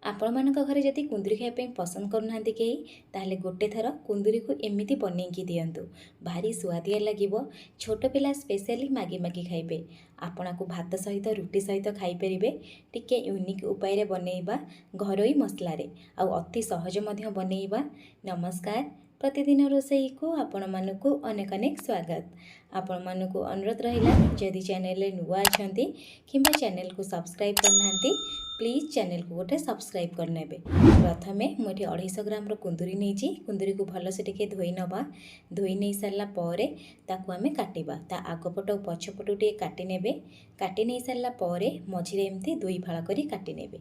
ଆପଣମାନଙ୍କ ଘରେ ଯଦି କୁନ୍ଦୁରି ଖାଇବା ପାଇଁ ପସନ୍ଦ କରୁନାହାନ୍ତି କେହି, ତାହେଲେ ଗୋଟେ ଥର କୁନ୍ଦୁରିକୁ ଏମିତି ବନେଇକି ଦିଅନ୍ତୁ। ଭାରି ସୁଆଦିଆ ଲାଗିବ। ଛୋଟ ପିଲା ସ୍ପେଶାଲି ମାଗି ମାଗି ଖାଇବେ। ଆପଣଙ୍କୁ ଭାତ ସହିତ ରୁଟି ସହିତ ଖାଇପାରିବେ। ଟିକେ ୟୁନିକ୍ ଉପାୟରେ ବନେଇବା, ଘରୋଇ ମସଲାରେ, ଆଉ ଅତି ସହଜ ମଧ୍ୟ ବନେଇବା। ନମସ୍କାର, ପ୍ରତିଦିନ ରୋଷେଇକୁ ଆପଣମାନଙ୍କୁ ଅନେକ ଅନେକ ସ୍ୱାଗତ। ଆପଣମାନଙ୍କୁ ଅନୁରୋଧ ରହିଲା, ଯଦି ଚ୍ୟାନେଲରେ ନୂଆ ଅଛନ୍ତି କିମ୍ବା ଚ୍ୟାନେଲକୁ ସବସ୍କ୍ରାଇବ୍ କରିନାହାନ୍ତି, ପ୍ଲିଜ୍ ଚ୍ୟାନେଲକୁ ଗୋଟେ ସବସ୍କ୍ରାଇବ୍ କରିନେବେ। ପ୍ରଥମେ ମୁଁ ଏଠି 250 ଗ୍ରାମର କୁନ୍ଦୁରି ନେଇଛି। କୁନ୍ଦୁରିକୁ ଭଲସେ ଟିକେ ଧୋଇ ନେବା। ଧୋଇ ନେଇ ସାରିଲା ପରେ ତାକୁ ଆମେ କାଟିବା। ତା ଆଗପଟ ଓ ପଛପଟୁ ଟିକେ କାଟି ନେବେ। କାଟି ନେଇ ସାରିଲା ପରେ ମଝିରେ ଏମିତି 2 ଫାଳ କରି କାଟି ନେବେ।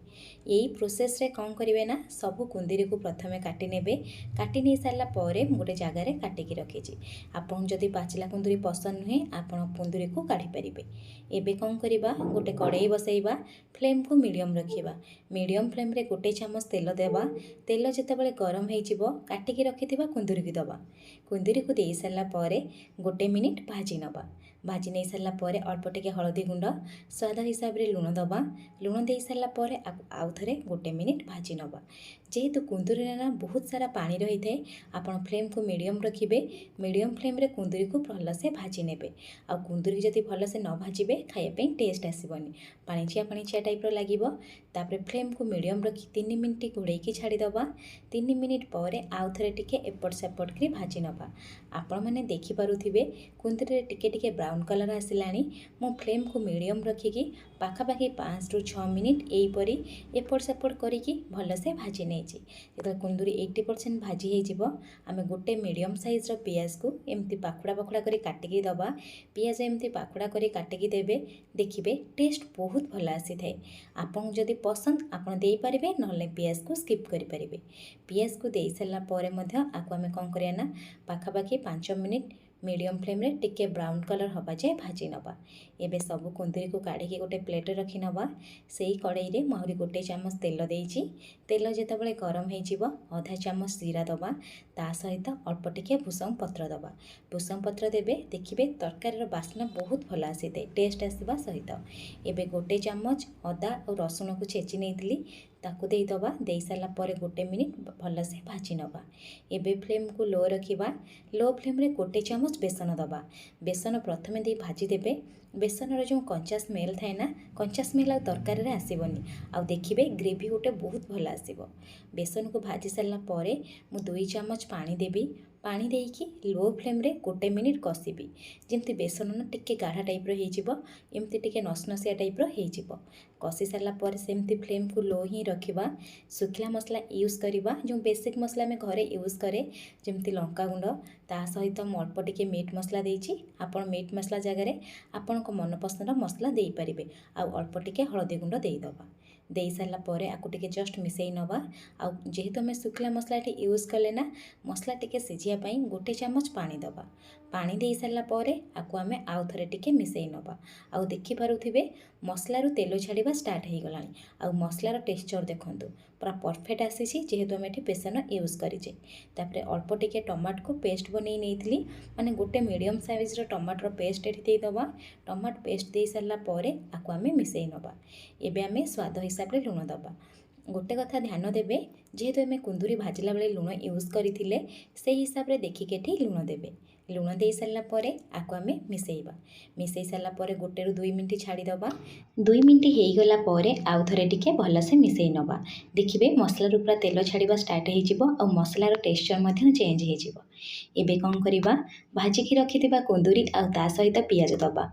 ଏଇ ପ୍ରୋସେସ୍ରେ କ'ଣ କରିବେ ନା, ସବୁ କୁନ୍ଦୁରିକୁ ପ୍ରଥମେ କାଟି ନେବେ। କାଟି ନେଇ ସାରିଲା ପରେ ମୁଁ ଗୋଟେ ଜାଗାରେ କାଟିକି ରଖିଛି। ଆପଣଙ୍କୁ ଯଦି ପାଚିଲା କୁନ୍ଦୁରି ପସନ୍ଦ ନୁହେଁ, ଆପଣ କୁନ୍ଦୁରିକୁ କାଢ଼ିପାରିବେ। ଏବେ କ'ଣ କରିବା, ଗୋଟେ କଡ଼େଇ ବସାଇବା। ଫ୍ଲେମ୍କୁ ମିଡ଼ିୟମ୍ ରଖିବା। ମିଡ଼ିୟମ୍ ଫ୍ଲେମ୍ରେ 1 ଚାମଚ ତେଲ ଦେବା। ତେଲ ଯେତେବେଳେ ଗରମ ହେଇଯିବ, କାଟିକି ରଖିଥିବା କୁନ୍ଦୁରିକୁ ଦେବା। କୁନ୍ଦୁରିକୁ ଦେଇ ସାରିଲା ପରେ 1 ମିନିଟ୍ ଭାଜି ନେବା। ଭାଜି ନେଇ ସାରିଲା ପରେ ଅଳ୍ପ ଟିକେ ହଳଦୀ ଗୁଣ୍ଡ, ସ୍ୱାଦ ହିସାବରେ ଲୁଣ ଦେବା। ଲୁଣ ଦେଇ ସାରିଲା ପରେ ଆଉ ଥରେ 1 ମିନିଟ୍ ଭାଜି ନେବା। ଯେହେତୁ କୁନ୍ଦୁରିରେ ନା ବହୁତ ସାରା ପାଣି ରହିଥାଏ, ଆପଣ ଫ୍ଲେମ୍କୁ ମିଡ଼ିୟମ୍ ରଖିବେ। ମିଡ଼ିୟମ୍ ଫ୍ଲେମ୍ରେ କୁନ୍ଦୁରିକୁ ଭଲସେ ଭାଜି ନେବେ। ଆଉ କୁନ୍ଦୁରି ଯଦି ଭଲସେ ନ ଭାଜିବେ, ଖାଇବା ପାଇଁ ଟେଷ୍ଟ ଆସିବନି, ପାଣିଚିଆ ପାଣିଚିଆ ଟାଇପ୍ର ଲାଗିବ। ତାପରେ ଫ୍ଲେମ୍କୁ ମିଡ଼ିୟମ୍ ରଖି 3 ମିନିଟ୍ ଘୋଡ଼େଇକି ଛାଡ଼ିଦେବା। 3 ମିନିଟ୍ ପରେ ଆଉ ଥରେ ଟିକେ ଏପଟ ସେପଟ କରି ଭାଜି ନେବା। ଆପଣମାନେ ଦେଖିପାରୁଥିବେ କୁନ୍ଦୁରିରେ ଟିକେ ଟିକେ ବ୍ରାଉନ୍ କଲର୍ ଆସିଲାଣି। ମୁଁ ଫ୍ଲେମ୍କୁ ମିଡ଼ିୟମ୍ ରଖିକି ପାଖାପାଖି 5ରୁ 6 ମିନିଟ୍ ଏଇପରି ଏପଟ ସେପଟ କରିକି ଭଲସେ ଭାଜି ନେଇଛି। ଯେତେବେଳେ କୁନ୍ଦୁରି 80% ଭାଜି ହେଇଯିବ, ଆମେ ଗୋଟେ ମିଡ଼ିୟମ୍ ସାଇଜ୍ର ପିଆଜକୁ ଏମିତି ପାଖୁଡ଼ା ପାଖୁଡ଼ା କରି କାଟିକି ଦେବା। ପିଆଜ ଏମିତି ପାଖୁଡ଼ା କରି କାଟିକି ଦେବେ, ଦେଖିବେ ଟେଷ୍ଟ ବହୁତ ଭଲ ଆସିଥାଏ। ଆପଣଙ୍କୁ ଯଦି ପସନ୍ଦ ଆପଣ ଦେଇପାରିବେ, ନହେଲେ ପିଆଜକୁ ସ୍କିପ୍ କରିପାରିବେ। ପିଆଜକୁ ଦେଇ ସାରିଲା ପରେ ମଧ୍ୟ ଆକୁ ଆମେ କ'ଣ କରିବା ନା, ପାଖାପାଖି 5 ମିନିଟ୍ ମିଡ଼ିୟମ୍ ଫ୍ଲେମ୍ରେ ଟିକେ ବ୍ରାଉନ୍ କଲର୍ ହେବା ଯାଏ ଭାଜି ନେବା। ଏବେ ସବୁ କୁନ୍ଦୁରିକୁ କାଢ଼ିକି ଗୋଟେ ପ୍ଲେଟ୍ରେ ରଖି ନେବା। ସେଇ କଡ଼େଇରେ ମୁଁ ଆହୁରି 1 ଚାମଚ ତେଲ ଦେଇଛି। ତେଲ ଯେତେବେଳେ ଗରମ ହେଇଯିବ, ଅଧା ଚାମଚ ଜିରା ଦେବା। ତା ସହିତ ଅଳ୍ପ ଟିକେ ଭୃଷଙ୍ଗ ପତ୍ର ଦେବା। ଭୃଷଙ୍ଗ ପତ୍ର ଦେବେ, ଦେଖିବେ ତରକାରୀର ବାସ୍ନା ବହୁତ ଭଲ ଆସିଥାଏ, ଟେଷ୍ଟ ଆସିବା ସହିତ। ଏବେ 1 ଚାମଚ ଅଦା ଆଉ ରସୁଣକୁ ଛେଚି ନେଇଥିଲି, ତାକୁ ଦେଇଦେବା। ଦେଇ ସାରିଲା ପରେ 1 ମିନିଟ୍ ଭଲସେ ଭାଜି ନେବା। ଏବେ ଫ୍ଲେମ୍କୁ ଲୋ ରଖିବା। ଲୋ ଫ୍ଲେମ୍ରେ 1 ଚାମଚ ବେସନ ଦେବା। ବେସନ ପ୍ରଥମେ ଦେଇ ଭାଜି ଦେବେ। ବେସନର ଯେଉଁ କଞ୍ଚା ସ୍ମେଲ୍ ଥାଏ ନା, କଞ୍ଚା ସ୍ମେଲ୍ ଆଉ ତରକାରୀରେ ଆସିବନି। ଆଉ ଦେଖିବେ ଗ୍ରେଭି ଗୋଟେ ବହୁତ ଭଲ ଆସିବ। ବେସନକୁ ଭାଜି ସାରିଲା ପରେ ମୁଁ 2 ଚାମଚ ପାଣି ଦେବି। ପାଣି ଦେଇକି ଲୋ ଫ୍ଲେମ୍ରେ 1 ମିନିଟ୍ କଷିବି। ଯେମିତି ବେସନ ନା ଟିକେ ଗାଢ଼ା ଟାଇପ୍ର ହେଇଯିବ, ଏମିତି ଟିକେ ନସନସିଆ ଟାଇପ୍ର ହେଇଯିବ। କଷି ସାରିଲା ପରେ ସେମିତି ଫ୍ଲେମ୍କୁ ଲୋ ହିଁ ରଖିବା। ଶୁଖିଲା ମସଲା ୟୁଜ୍ କରିବା, ଯେଉଁ ବେସିକ୍ ମସଲା ଆମେ ଘରେ ୟୁଜ୍ କରେ, ଯେମିତି ଲଙ୍କାଗୁଣ୍ଡ, ତା ସହିତ ମୁଁ ଅଳ୍ପ ଟିକେ ମିଟ୍ ମସଲା ଦେଇଛି। ଆପଣ ମିଟ୍ ମସଲା ଜାଗାରେ ଆପଣଙ୍କ ମନପସନ୍ଦର ମସଲା ଦେଇପାରିବେ। ଆଉ ଅଳ୍ପ ଟିକେ ହଳଦୀ ଗୁଣ୍ଡ ଦେଇଦେବା। ଦେଇ ସାରିଲା ପରେ ଆକୁ ଟିକେ ଜଷ୍ଟ ମିଶାଇ ନେବା। ଆଉ ଯେହେତୁ ଆମେ ଶୁଖିଲା ମସଲା ଏଠି ୟୁଜ୍ କଲେ ନା, ମସଲା ଟିକେ ସିଝିବା ପାଇଁ 1 ଚାମଚ ପାଣି ଦେବା। ପାଣି ଦେଇ ସାରିଲା ପରେ ଆକୁ ଆମେ ଆଉ ଥରେ ଟିକେ ମିଶାଇ ନେବା। ଆଉ ଦେଖିପାରୁଥିବେ ମସଲାରୁ ତେଲ ଛାଡ଼ିବା ଷ୍ଟାର୍ଟ ହେଇଗଲାଣି। ଆଉ ମସଲାର ଟେକ୍ସଚର୍ ଦେଖନ୍ତୁ, ପୁରା ପରଫେକ୍ଟ ଆସିଛି, ଯେହେତୁ ଆମେ ଏଠି ବେସନ ୟୁଜ୍ କରିଛେ। ତାପରେ ଅଳ୍ପ ଟିକେ ଟମାଟୋକୁ ପେଷ୍ଟ ବନେଇ ନେଇଥିଲି, ମାନେ 1 ମିଡ଼ିୟମ୍ ସାଇଜ୍ର ଟମାଟୋର ପେଷ୍ଟ ଏଠି ଦେଇଦେବା। ଟମାଟୋ ପେଷ୍ଟ ଦେଇ ସାରିଲା ପରେ ଆକୁ ଆମେ ମିଶାଇ ନେବା। ଏବେ ଆମେ ସ୍ୱାଦ ହିସାବରେ ଲୁଣ ଦେବା। ଗୋଟେ କଥା ଧ୍ୟାନ ଦେବେ, ଯେହେତୁ ଆମେ କୁନ୍ଦୁରି ଭାଜିଲା ବେଳେ ଲୁଣ ୟୁଜ୍ କରିଥିଲେ, ସେହି ହିସାବରେ ଦେଖିକି ଏଠି ଲୁଣ ଦେବେ। ଲୁଣ ଦେଇ ସାରିଲା ପରେ ଆକୁ ଆମେ ମିଶାଇବା। ମିଶାଇ ସାରିଲା ପରେ 1ରୁ 2 ମିନିଟ୍ ଛାଡ଼ିଦେବା। 2 ମିନିଟ୍ ହେଇଗଲା ପରେ ଆଉ ଥରେ ଟିକେ ଭଲସେ ମିଶାଇ ନେବା। ଦେଖିବେ ମସଲାରୁ ପୁରା ତେଲ ଛାଡ଼ିବା ଷ୍ଟାର୍ଟ ହେଇଯିବ, ଆଉ ମସଲାର ଟେକ୍ସଚର୍ ମଧ୍ୟ ଚେଞ୍ଜ ହେଇଯିବ। ଏବେ କ'ଣ କରିବା, ଭାଜିକି ରଖିଥିବା କୁନ୍ଦୁରି ଆଉ ତା ସହିତ ପିଆଜ ଦେବା।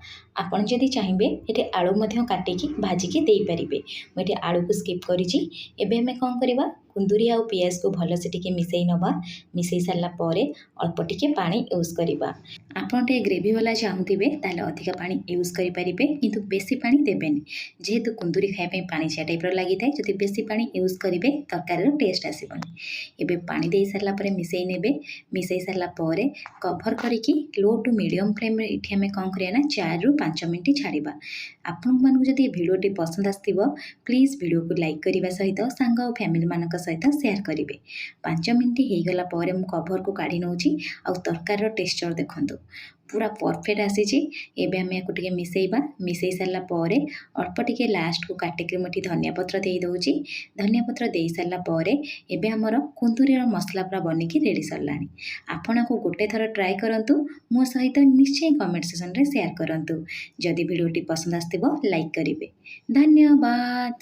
ଆପଣ ଯଦି ଚାହିଁବେ ଏଠି ଆଳୁ ମଧ୍ୟ କାଟିକି ଭାଜିକି ଦେଇପାରିବେ। ମୁଁ ଏଠି ଆଳୁକୁ ସ୍କିପ୍ କରିଛି। ଏବେ ଆମେ କ'ଣ କରିବା, କୁନ୍ଦୁରି ଆଉ ପିଆଜକୁ ଭଲସେ ଟିକେ ମିଶାଇ ନେବା। ମିଶାଇ ସାରିଲା ପରେ ଅଳ୍ପ ଟିକେ ପାଣି ୟୁଜ୍ କରିବା। ଆପଣ ଟିକେ ଗ୍ରେଭି ବାଲା ଚାହୁଁଥିବେ, ତାହେଲେ ଅଧିକା ପାଣି ୟୁଜ୍ କରିପାରିବେ, କିନ୍ତୁ ବେଶୀ ପାଣି ଦେବେନି। ଯେହେତୁ କୁନ୍ଦୁରି ଖାଇବା ପାଇଁ ପାଣିଚିଆ ଟାଇପ୍ର ଲାଗିଥାଏ, ଯଦି ବେଶୀ ପାଣି ୟୁଜ୍ କରିବେ ତରକାରୀର ଟେଷ୍ଟ ଆସିବନି। ଏବେ ପାଣି ଦେଇ ସାରିଲା ପରେ ମିଶାଇ ନେବେ। ମିଶାଇ ସାରିଲା ପରେ କଭର୍ କରିକି ଲୋ ଟୁ ମିଡ଼ିୟମ୍ ଫ୍ଲେମ୍ରେ ଏଠି ଆମେ କ'ଣ କରିବା ନା, 4ରୁ 5 ମିନିଟ୍ ଛାଡ଼ିବା। ଆପଣମାନଙ୍କୁ ଯଦି ଏ ଭିଡ଼ିଓଟି ପସନ୍ଦ ଆସିଥିବ, ପ୍ଲିଜ୍ ଭିଡ଼ିଓକୁ ଲାଇକ୍ କରିବା ସହିତ ସାଙ୍ଗ ଆଉ ଫ୍ୟାମିଲିମାନଙ୍କ ସହିତ ସେୟାର କରିବେ। 5 ମିନିଟ୍ ହେଇଗଲା ପରେ ମୁଁ କଭର୍କୁ କାଢ଼ି ନେଉଛି। ଆଉ ତରକାରୀର ଟେକ୍ସଚର୍ ଦେଖନ୍ତୁ, पूरा परफेक्ट आसीची। एबे आमे याकु टिके मिसेइबा। मिसेई सारला परे अल्प टिके लास्ट को काटिक मुठी धनिया पत्र देई दउची। धनिया पत्र देई सारला परे एबे हमर कुंदुरीर मसला पूरा बनिकी रेडी सरलानी। आपनको गोटे थर ट्राए करंतु, मो सहित निश्चय कमेंट सेक्शन रे शेयर करंतु। जदि वीडियोटी पसंद आस्तिबो लाइक करिवे। धन्यवाद।